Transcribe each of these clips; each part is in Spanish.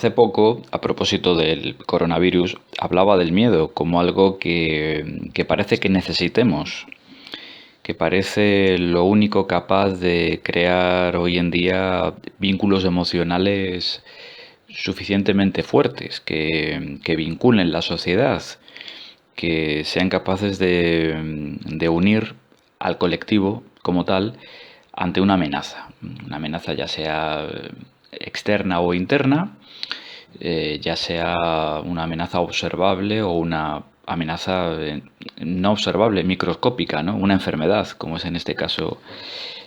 Hace poco, a propósito del coronavirus, hablaba del miedo como algo que parece que necesitemos, que parece lo único capaz de crear hoy en día vínculos emocionales suficientemente fuertes, que vinculen la sociedad, que sean capaces de unir al colectivo como tal ante una amenaza ya sea externa o interna, ya sea una amenaza observable o una amenaza no observable, microscópica, ¿no? Una enfermedad, como es en este caso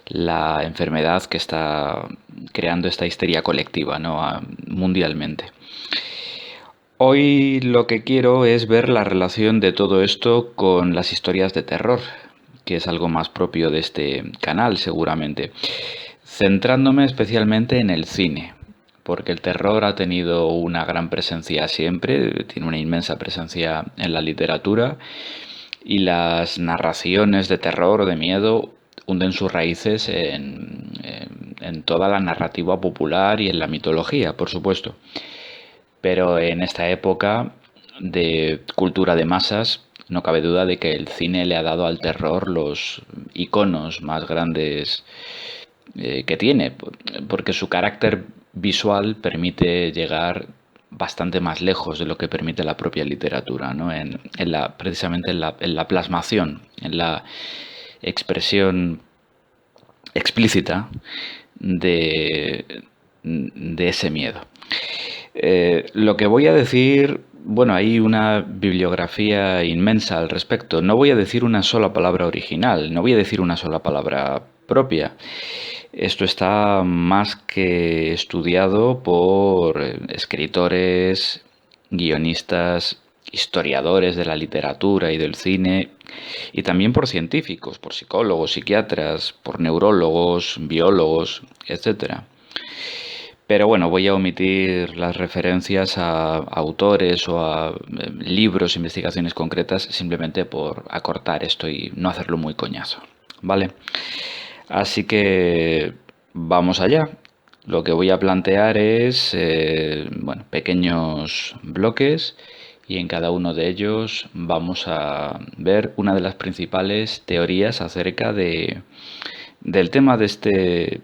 la enfermedad que está creando esta histeria colectiva, ¿no? Mundialmente. Hoy lo que quiero es ver la relación de todo esto con las historias de terror, que es algo más propio de este canal seguramente, centrándome especialmente en el cine, porque el terror ha tenido una gran presencia siempre, tiene una inmensa presencia en la literatura y las narraciones de terror o de miedo hunden sus raíces en toda la narrativa popular y en la mitología, por supuesto. Pero en esta época de cultura de masas, no cabe duda de que el cine le ha dado al terror los iconos más grandes que tiene, porque su carácter visual permite llegar bastante más lejos de lo que permite la propia literatura, ¿no? Precisamente en la plasmación, en la expresión explícita de, de ese miedo. Lo que voy a decir, bueno, hay una bibliografía inmensa al respecto. No voy a decir una sola palabra original, no voy a decir una sola palabra propia. Esto está más que estudiado por escritores, guionistas, historiadores de la literatura y del cine, y también por científicos, por psicólogos, psiquiatras, por neurólogos, biólogos, etcétera. Pero bueno, voy a omitir las referencias a autores o a libros, investigaciones concretas, simplemente por acortar esto y no hacerlo muy coñazo. ¿Vale? Así que vamos allá. Lo que voy a plantear es, bueno, pequeños bloques y en cada uno de ellos vamos a ver una de las principales teorías acerca del tema de este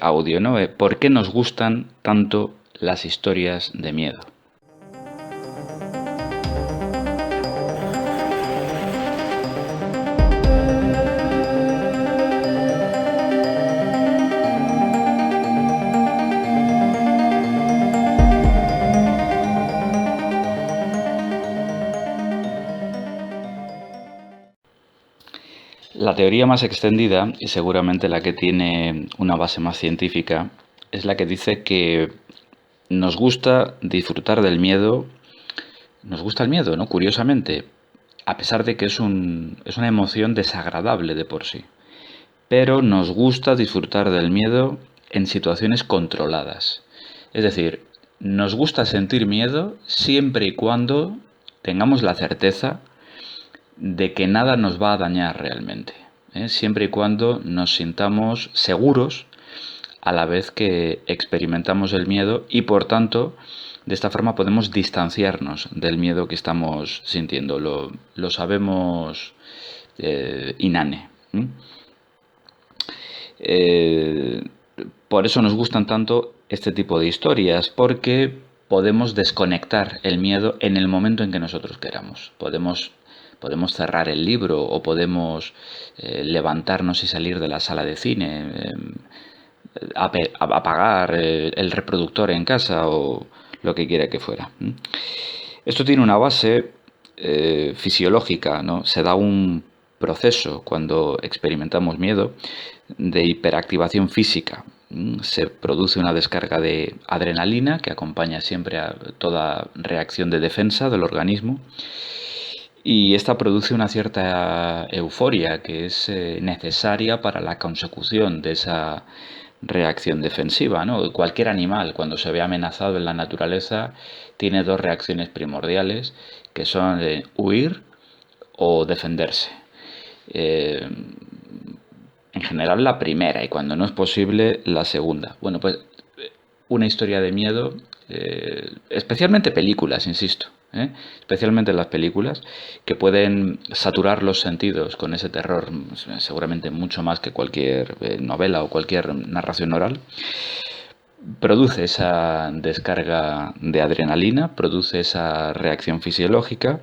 audio, ¿no? ¿Por qué nos gustan tanto las historias de miedo? La teoría más extendida, y seguramente la que tiene una base más científica, es la que dice que nos gusta disfrutar del miedo, nos gusta el miedo, ¿no? Curiosamente, a pesar de que es una emoción desagradable de por sí. Pero nos gusta disfrutar del miedo en situaciones controladas. Es decir, nos gusta sentir miedo siempre y cuando tengamos la certeza de que nada nos va a dañar realmente, ¿eh? Siempre y cuando nos sintamos seguros a la vez que experimentamos el miedo y por tanto de esta forma podemos distanciarnos del miedo que estamos sintiendo. Lo sabemos inane. Eh, por eso nos gustan tanto este tipo de historias, porque podemos desconectar el miedo en el momento en que nosotros queramos. Podemos cerrar el libro o podemos levantarnos y salir de la sala de cine, apagar el reproductor en casa o lo que quiera que fuera. Esto tiene una base fisiológica, ¿no? Se da un proceso cuando experimentamos miedo de hiperactivación física. Se produce una descarga de adrenalina que acompaña siempre a toda reacción de defensa del organismo y esta produce una cierta euforia que es necesaria para la consecución de esa reacción defensiva, ¿no? Cualquier animal, cuando se ve amenazado en la naturaleza, tiene dos reacciones primordiales, que son huir o defenderse. En general la primera, y cuando no es posible, la segunda. Bueno, pues una historia de miedo, especialmente películas, insisto, especialmente las películas, que pueden saturar los sentidos con ese terror, seguramente mucho más que cualquier novela o cualquier narración oral, produce esa descarga de adrenalina, produce esa reacción fisiológica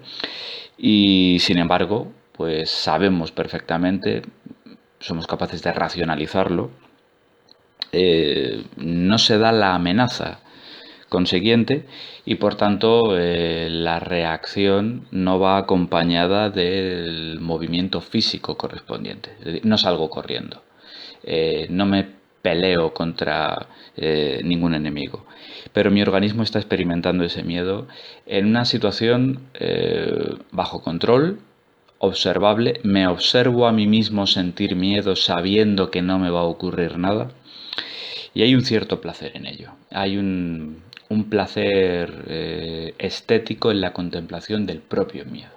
y, sin embargo, pues sabemos perfectamente, somos capaces de racionalizarlo, no se da la amenaza consiguiente y por tanto la reacción no va acompañada del movimiento físico correspondiente. Es decir, no salgo corriendo, no me peleo contra ningún enemigo, pero mi organismo está experimentando ese miedo en una situación bajo control, observable, me observo a mí mismo sentir miedo sabiendo que no me va a ocurrir nada. Y hay un cierto placer en ello. Hay un placer estético en la contemplación del propio miedo.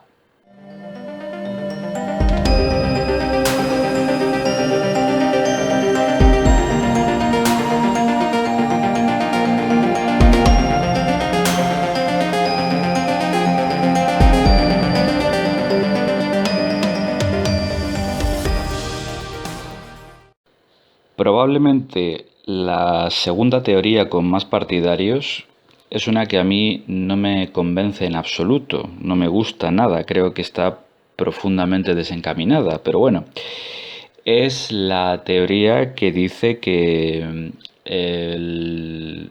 Probablemente la segunda teoría con más partidarios es una que a mí no me convence en absoluto, no me gusta nada, creo que está profundamente desencaminada, pero bueno, es la teoría que dice que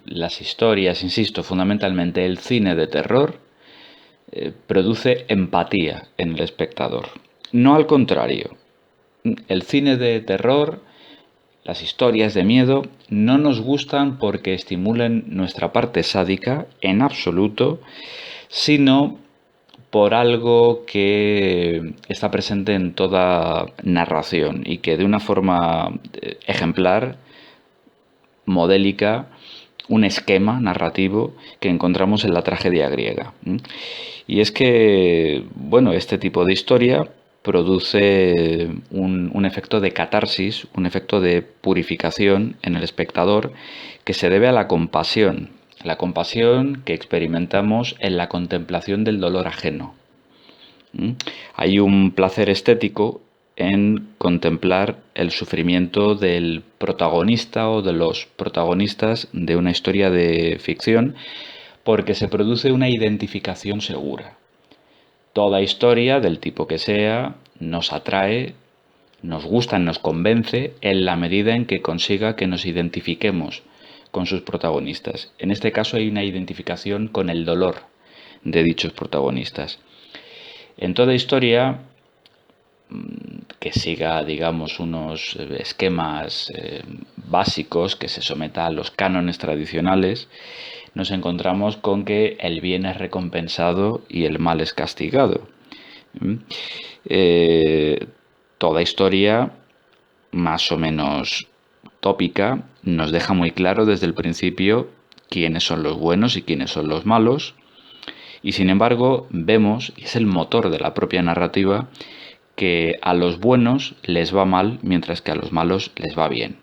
las historias, insisto, fundamentalmente el cine de terror, produce empatía en el espectador. No al contrario, el cine de terror, las historias de miedo, no nos gustan porque estimulen nuestra parte sádica en absoluto, sino por algo que está presente en toda narración y que de una forma ejemplar, modélica, un esquema narrativo que encontramos en la tragedia griega. Y es que, bueno, este tipo de historia produce un efecto de catarsis, un efecto de purificación en el espectador que se debe a la compasión que experimentamos en la contemplación del dolor ajeno. Hay un placer estético en contemplar el sufrimiento del protagonista o de los protagonistas de una historia de ficción porque se produce una identificación segura. Toda historia, del tipo que sea, nos atrae, nos gusta, nos convence en la medida en que consiga que nos identifiquemos con sus protagonistas. En este caso hay una identificación con el dolor de dichos protagonistas. En toda historia que siga, digamos, unos esquemas básicos, que se someta a los cánones tradicionales, nos encontramos con que el bien es recompensado y el mal es castigado. Toda historia, más o menos tópica, nos deja muy claro desde el principio quiénes son los buenos y quiénes son los malos, y sin embargo vemos, y es el motor de la propia narrativa, que a los buenos les va mal mientras que a los malos les va bien.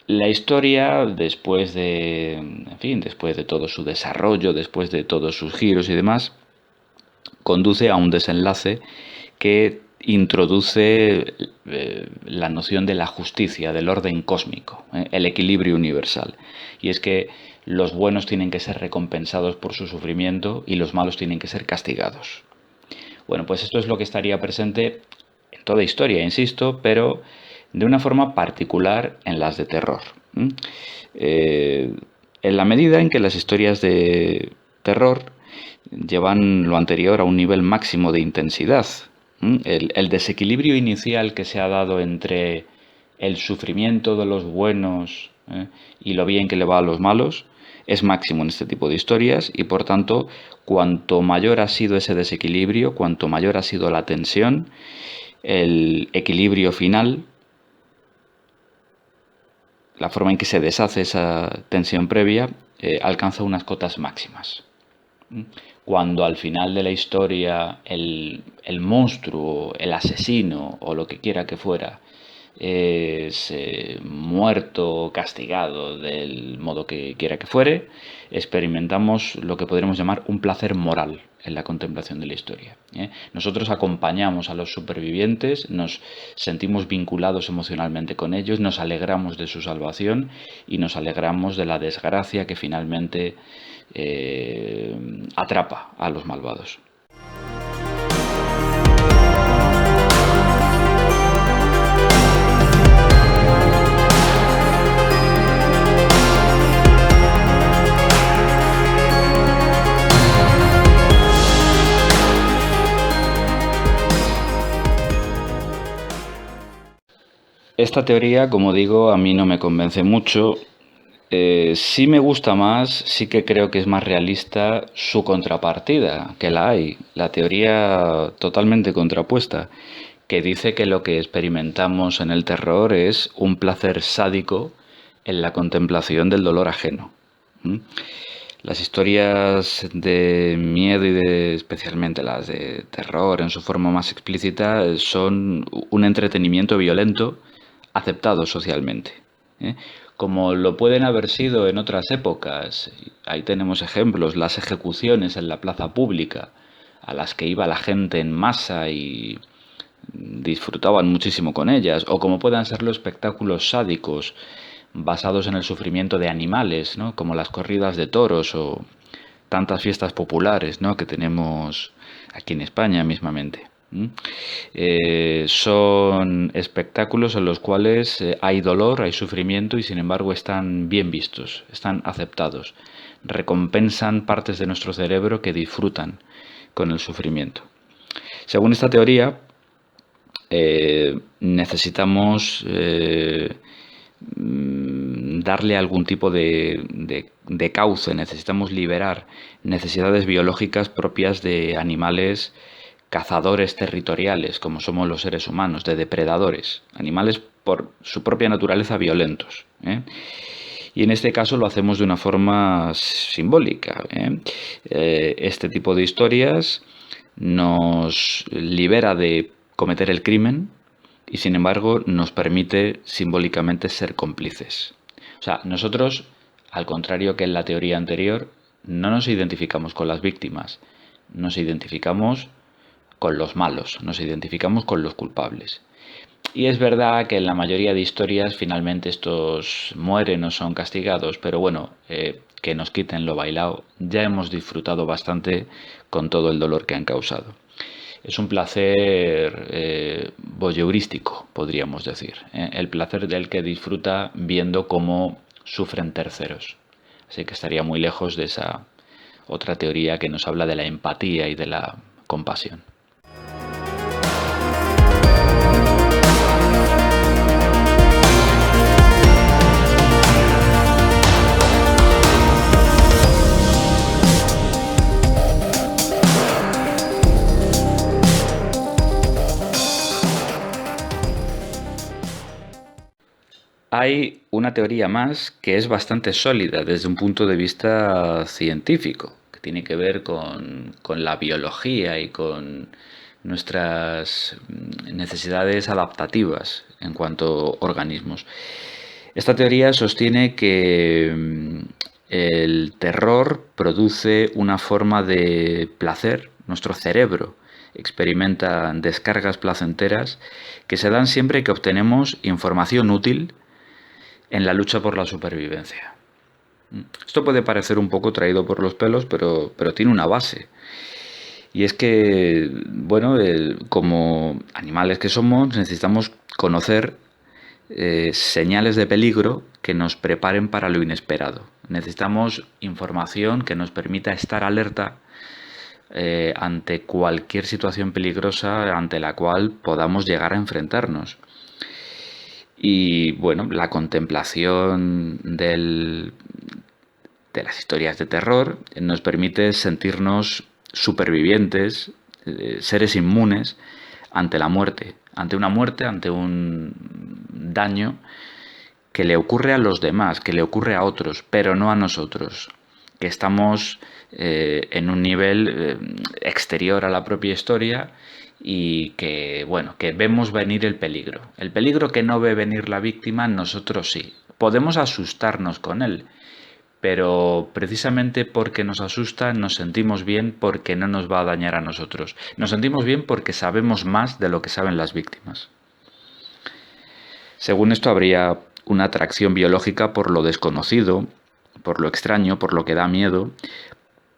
La historia, después de, en fin, después de todo su desarrollo, después de todos sus giros y demás, conduce a un desenlace que introduce la noción de la justicia, del orden cósmico, el equilibrio universal. Y es que los buenos tienen que ser recompensados por su sufrimiento y los malos tienen que ser castigados. Bueno, pues esto es lo que estaría presente en toda historia, insisto, pero de una forma particular en las de terror. En la medida en que las historias de terror llevan lo anterior a un nivel máximo de intensidad. El desequilibrio inicial que se ha dado entre el sufrimiento de los buenos y lo bien que le va a los malos es máximo en este tipo de historias y por tanto cuanto mayor ha sido ese desequilibrio, cuanto mayor ha sido la tensión, el equilibrio final, la forma en que se deshace esa tensión previa, alcanza unas cotas máximas. Cuando al final de la historia el monstruo, el asesino o lo que quiera que fuera, es muerto, castigado, del modo que quiera que fuere, experimentamos lo que podríamos llamar un placer moral en la contemplación de la historia. Nosotros acompañamos a los supervivientes, nos sentimos vinculados emocionalmente con ellos, nos alegramos de su salvación y nos alegramos de la desgracia que finalmente atrapa a los malvados. Esta teoría, como digo, a mí no me convence mucho. Sí me gusta más, sí que creo que es más realista su contrapartida, que la hay, la teoría totalmente contrapuesta, que dice que lo que experimentamos en el terror es un placer sádico en la contemplación del dolor ajeno. Las historias de miedo especialmente las de terror en su forma más explícita, son un entretenimiento violento aceptado socialmente, ¿eh? Como lo pueden haber sido en otras épocas. Ahí tenemos ejemplos, las ejecuciones en la plaza pública, a las que iba la gente en masa y disfrutaban muchísimo con ellas, o como puedan ser los espectáculos sádicos basados en el sufrimiento de animales, ¿no? Como las corridas de toros o tantas fiestas populares, ¿no? Que tenemos aquí en España mismamente. Son espectáculos en los cuales hay dolor, hay sufrimiento y sin embargo están bien vistos, están aceptados, recompensan partes de nuestro cerebro que disfrutan con el sufrimiento. Según esta teoría, necesitamos darle algún tipo de cauce, necesitamos liberar necesidades biológicas propias de animales cazadores territoriales, como somos los seres humanos, de depredadores, animales por su propia naturaleza violentos, ¿eh? Y en este caso lo hacemos de una forma simbólica, ¿eh? Este tipo de historias nos libera de cometer el crimen y sin embargo nos permite simbólicamente ser cómplices. O sea, nosotros, al contrario que en la teoría anterior, no nos identificamos con las víctimas, nos identificamos con los malos, nos identificamos con los culpables. Y es verdad que en la mayoría de historias finalmente estos mueren o son castigados, pero bueno, que nos quiten lo bailado, ya hemos disfrutado bastante con todo el dolor que han causado. Es un placer voyeurístico, podríamos decir, el placer del que disfruta viendo cómo sufren terceros. Así que estaría muy lejos de esa otra teoría que nos habla de la empatía y de la compasión. Hay una teoría más que es bastante sólida desde un punto de vista científico, que tiene que ver con la biología y con nuestras necesidades adaptativas en cuanto a organismos. Esta teoría sostiene que el terror produce una forma de placer, nuestro cerebro experimenta descargas placenteras que se dan siempre que obtenemos información útil en la lucha por la supervivencia. Esto puede parecer un poco traído por los pelos, pero tiene una base. Y es que, bueno, como animales que somos, necesitamos conocer señales de peligro que nos preparen para lo inesperado. Necesitamos información que nos permita estar alerta ante cualquier situación peligrosa ante la cual podamos llegar a enfrentarnos. Y bueno, la contemplación de las historias de terror nos permite sentirnos supervivientes, seres inmunes ante la muerte, ante un daño que le ocurre a los demás, que le ocurre a otros, pero no a nosotros, que estamos en un nivel exterior a la propia historia y que, bueno, que vemos venir el peligro. El peligro que no ve venir la víctima, nosotros sí. Podemos asustarnos con él, pero precisamente porque nos asusta nos sentimos bien porque no nos va a dañar a nosotros. Nos sentimos bien porque sabemos más de lo que saben las víctimas. Según esto, habría una atracción biológica por lo desconocido, por lo extraño, por lo que da miedo.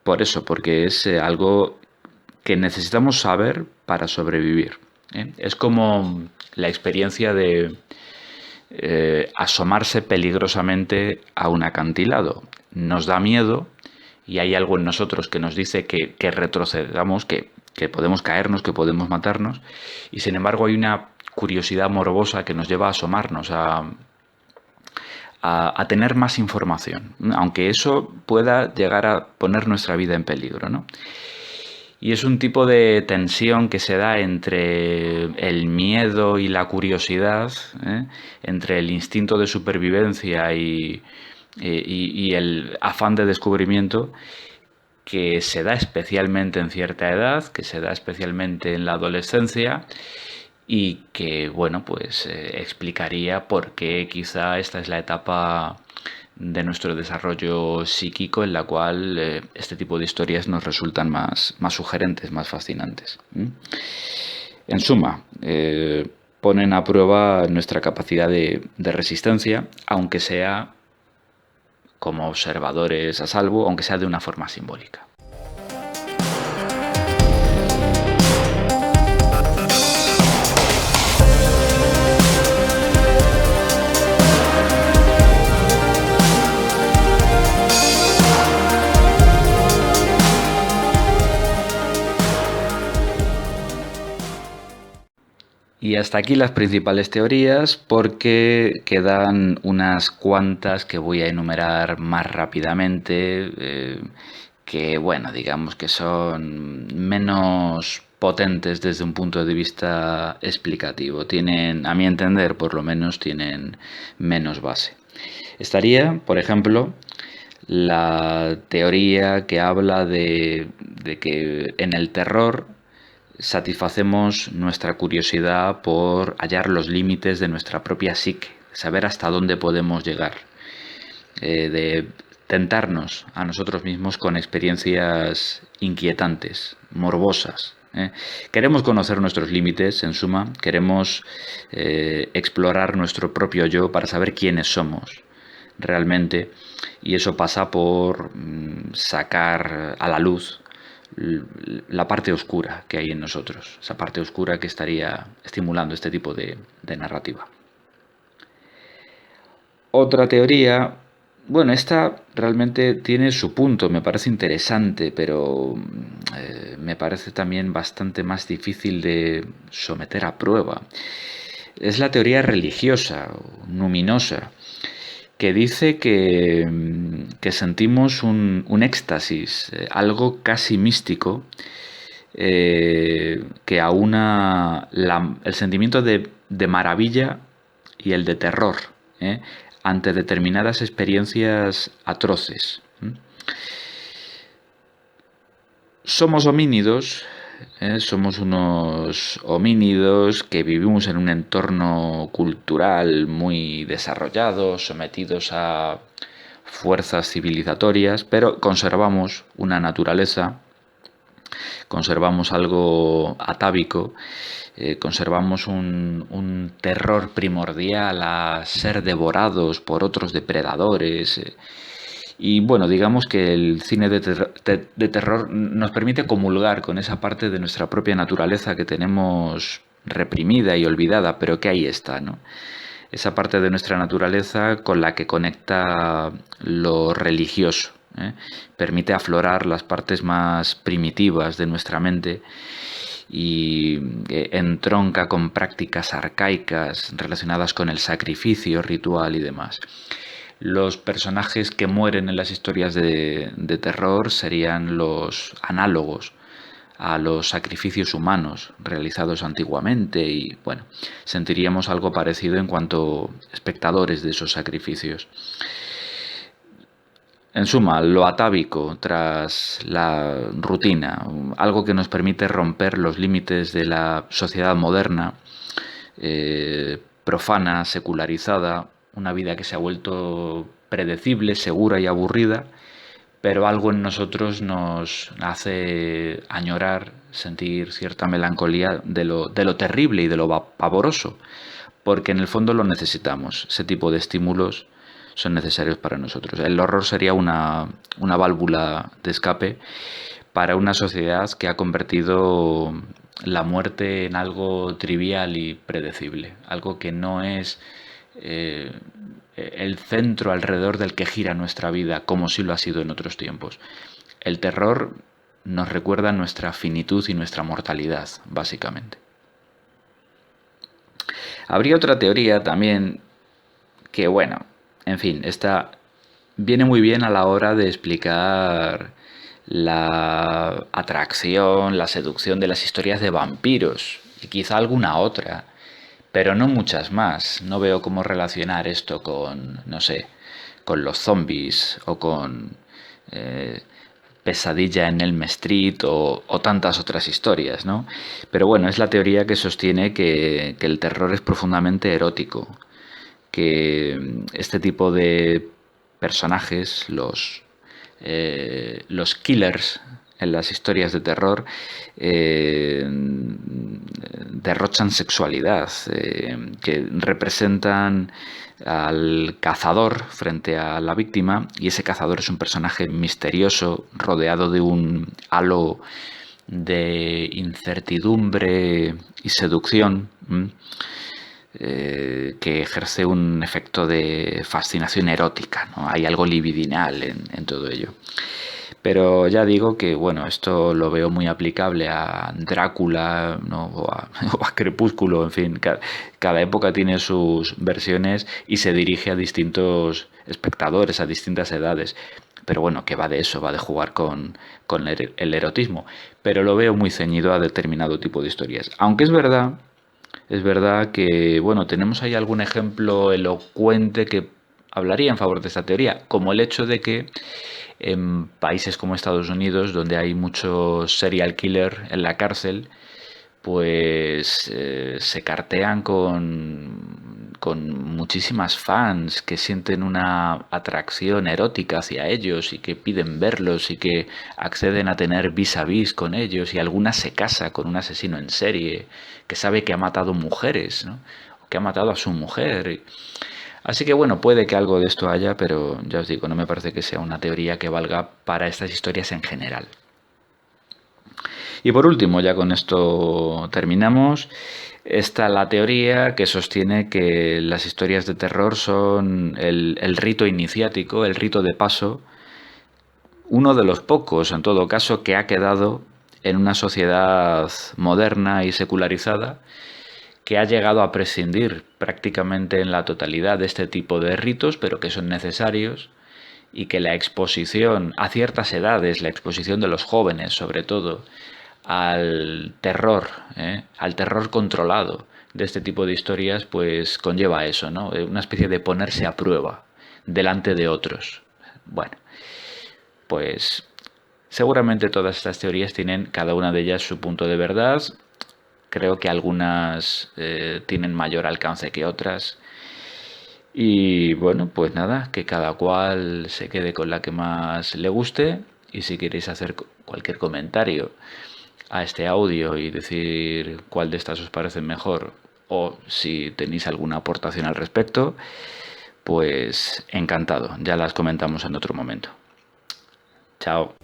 Por eso, porque es algo que necesitamos saber para sobrevivir. Es como la experiencia de asomarse peligrosamente a un acantilado. Nos da miedo y hay algo en nosotros que nos dice que retrocedamos, que podemos caernos, que podemos matarnos, y sin embargo hay una curiosidad morbosa que nos lleva a asomarnos, a tener más información, aunque eso pueda llegar a poner nuestra vida en peligro, ¿no? Y es un tipo de tensión que se da entre el miedo y la curiosidad, entre el instinto de supervivencia y el afán de descubrimiento, que se da especialmente en cierta edad, que se da especialmente en la adolescencia y que, bueno, pues explicaría por qué quizá esta es la etapa de nuestro desarrollo psíquico en la cual este tipo de historias nos resultan más sugerentes, más fascinantes. En suma, ponen a prueba nuestra capacidad de resistencia, aunque sea como observadores a salvo, aunque sea de una forma simbólica. Y hasta aquí las principales teorías, porque quedan unas cuantas que voy a enumerar más rápidamente, que bueno, digamos que son menos potentes desde un punto de vista explicativo. Tienen, a mi entender, por lo menos, tienen menos base. Estaría, por ejemplo, la teoría que habla de que en el terror satisfacemos nuestra curiosidad por hallar los límites de nuestra propia psique, saber hasta dónde podemos llegar, de tentarnos a nosotros mismos con experiencias inquietantes, morbosas. Queremos conocer nuestros límites, en suma, queremos explorar nuestro propio yo para saber quiénes somos realmente, y eso pasa por sacar a la luz la parte oscura que hay en nosotros, esa parte oscura que estaría estimulando este tipo de narrativa. Otra teoría, bueno, esta realmente tiene su punto, me parece interesante, pero me parece también bastante más difícil de someter a prueba. Es la teoría religiosa, luminosa, que dice que sentimos un éxtasis, algo casi místico, que aúna el sentimiento de maravilla y el de terror ante determinadas experiencias atroces. Somos homínidos. Somos unos homínidos que vivimos en un entorno cultural muy desarrollado, sometidos a fuerzas civilizatorias, pero conservamos una naturaleza, conservamos algo atávico, conservamos un terror primordial a ser devorados por otros depredadores. Y bueno, digamos que el cine de terror nos permite comulgar con esa parte de nuestra propia naturaleza que tenemos reprimida y olvidada, pero que ahí está, ¿no? Esa parte de nuestra naturaleza con la que conecta lo religioso, permite aflorar las partes más primitivas de nuestra mente y entronca con prácticas arcaicas relacionadas con el sacrificio ritual y demás. Los personajes que mueren en las historias de terror serían los análogos a los sacrificios humanos realizados antiguamente y, bueno, sentiríamos algo parecido en cuanto espectadores de esos sacrificios. En suma, lo atávico tras la rutina, algo que nos permite romper los límites de la sociedad moderna, profana, secularizada, una vida que se ha vuelto predecible, segura y aburrida, pero algo en nosotros nos hace añorar, sentir cierta melancolía de lo terrible y de lo pavoroso, porque en el fondo lo necesitamos, ese tipo de estímulos son necesarios para nosotros. El horror sería una válvula de escape para una sociedad que ha convertido la muerte en algo trivial y predecible, algo que no es eh, el centro alrededor del que gira nuestra vida, como sí lo ha sido en otros tiempos. El terror nos recuerda nuestra finitud y nuestra mortalidad, básicamente. Habría otra teoría también que, bueno, en fin, esta viene muy bien a la hora de explicar la atracción, la seducción de las historias de vampiros y quizá alguna otra, pero no muchas más. No veo cómo relacionar esto con, no sé, con los zombies o con eh, Pesadilla en Elm Street o tantas otras historias, ¿no? Pero bueno, es la teoría que sostiene que el terror es profundamente erótico, que este tipo de personajes, los killers en las historias de terror, derrochan sexualidad, que representan al cazador frente a la víctima, y ese cazador es un personaje misterioso, rodeado de un halo de incertidumbre y seducción, que ejerce un efecto de fascinación erótica, ¿no? Hay algo libidinal en todo ello. Pero ya digo que, bueno, esto lo veo muy aplicable a Drácula, ¿no? o a Crepúsculo, en fin, cada época tiene sus versiones y se dirige a distintos espectadores, a distintas edades. Pero bueno, que va de eso, va de jugar con el erotismo. Pero lo veo muy ceñido a determinado tipo de historias. Aunque es verdad que, bueno, tenemos ahí algún ejemplo elocuente que hablaría en favor de esta teoría, como el hecho de que en países como Estados Unidos, donde hay muchos serial killer en la cárcel, pues se cartean con muchísimas fans que sienten una atracción erótica hacia ellos y que piden verlos y que acceden a tener vis a vis con ellos, y alguna se casa con un asesino en serie que sabe que ha matado mujeres, ¿no? O que ha matado a su mujer. Así que bueno, puede que algo de esto haya, pero ya os digo, no me parece que sea una teoría que valga para estas historias en general. Y por último, ya con esto terminamos, está la teoría que sostiene que las historias de terror son el rito iniciático, el rito de paso, uno de los pocos, en todo caso, que ha quedado en una sociedad moderna y secularizada, que ha llegado a prescindir prácticamente en la totalidad de este tipo de ritos, pero que son necesarios, y que la exposición a ciertas edades, la exposición de los jóvenes sobre todo, al terror controlado de este tipo de historias, pues conlleva eso, ¿no? Una especie de ponerse a prueba delante de otros. Bueno, pues seguramente todas estas teorías tienen cada una de ellas su punto de verdad. Creo que algunas tienen mayor alcance que otras. Y bueno, pues nada, que cada cual se quede con la que más le guste. Y si queréis hacer cualquier comentario a este audio y decir cuál de estas os parece mejor, o si tenéis alguna aportación al respecto, pues encantado, ya las comentamos en otro momento. Chao.